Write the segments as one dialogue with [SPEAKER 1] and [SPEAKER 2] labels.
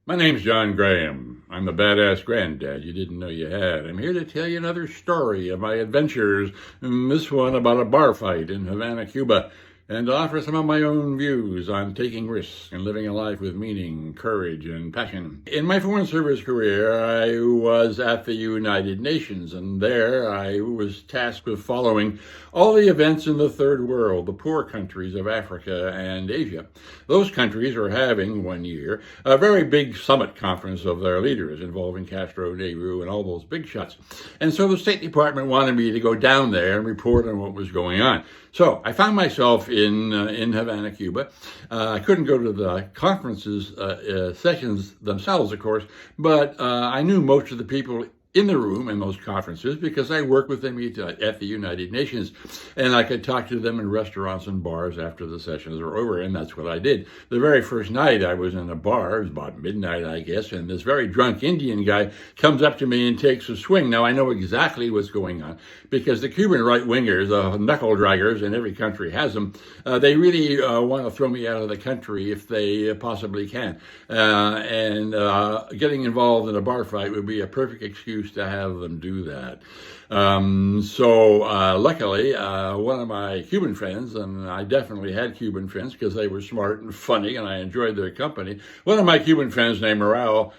[SPEAKER 1] My name's John Graham. I'm the badass granddad you didn't know you had. I'm here to tell you another story of my adventures, this one about a bar fight in Havana, Cuba, and to offer some of my own views on taking risks and living a life with meaning, courage, and passion. In my foreign service career, I was at the United Nations, and there I was tasked with following all the events in the third world, the poor countries of Africa and Asia. Those countries are having, one year, a very big summit conference of their leaders involving Castro, Nehru, and all those big shots. And so the State Department wanted me to go down there and report on what was going on. So I found myself in Havana, Cuba. I couldn't go to the conferences, sessions themselves, of course, but I knew most of the people in the room in those conferences because I worked with them at the United Nations, and I could talk to them in restaurants and bars after the sessions were over, and that's what I did. The very first night I was in a bar, it was about midnight, I guess, and this very drunk Indian guy comes up to me and takes a swing. Now, I know exactly what's going on because the Cuban right-wingers, knuckle draggers, and every country has them, they really want to throw me out of the country if they possibly can. And getting involved in a bar fight would be a perfect excuse to have them do that. Luckily, one of my Cuban friends, and I definitely had Cuban friends because they were smart and funny and I enjoyed their company. One of my Cuban friends named Raul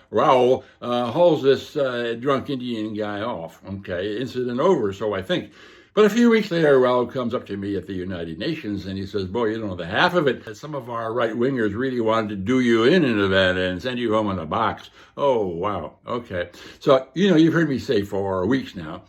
[SPEAKER 1] hauls this drunk Indian guy off. Okay, incident over, so I think. But a few weeks later, Raul comes up to me at the United Nations and he says, boy, you don't know the half of it. Some of our right-wingers really wanted to do you in Havana and send you home in a box. Oh, wow. Okay. So, you've heard me say for weeks now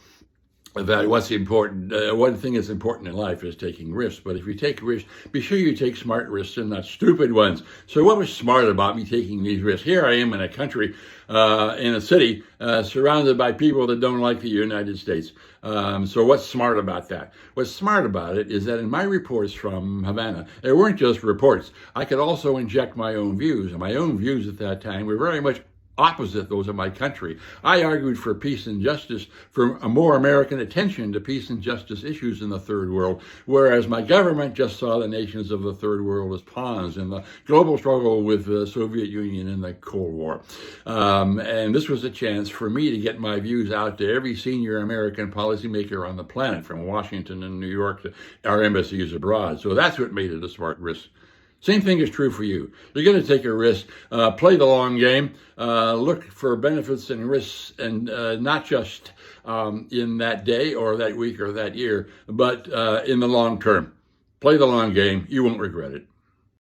[SPEAKER 1] that what's important, one thing that's important in life is taking risks. But if you take risks, be sure you take smart risks and not stupid ones. So what was smart about me taking these risks? Here I am in a country, in a city, surrounded by people that don't like the United States. So what's smart about that? What's smart about it is that in my reports from Havana, there weren't just reports. I could also inject my own views. And my own views at that time were very much opposite those of my country. I argued for peace and justice, for a more American attention to peace and justice issues in the third world, whereas my government just saw the nations of the third world as pawns in the global struggle with the Soviet Union in the Cold War. And this was a chance for me to get my views out to every senior American policymaker on the planet, from Washington and New York to our embassies abroad. So that's what made it a smart risk. Same thing is true for you. You're going to take a risk, play the long game, look for benefits and risks, and not just in that day or that week or that year, but in the long term. Play the long game. You won't regret it.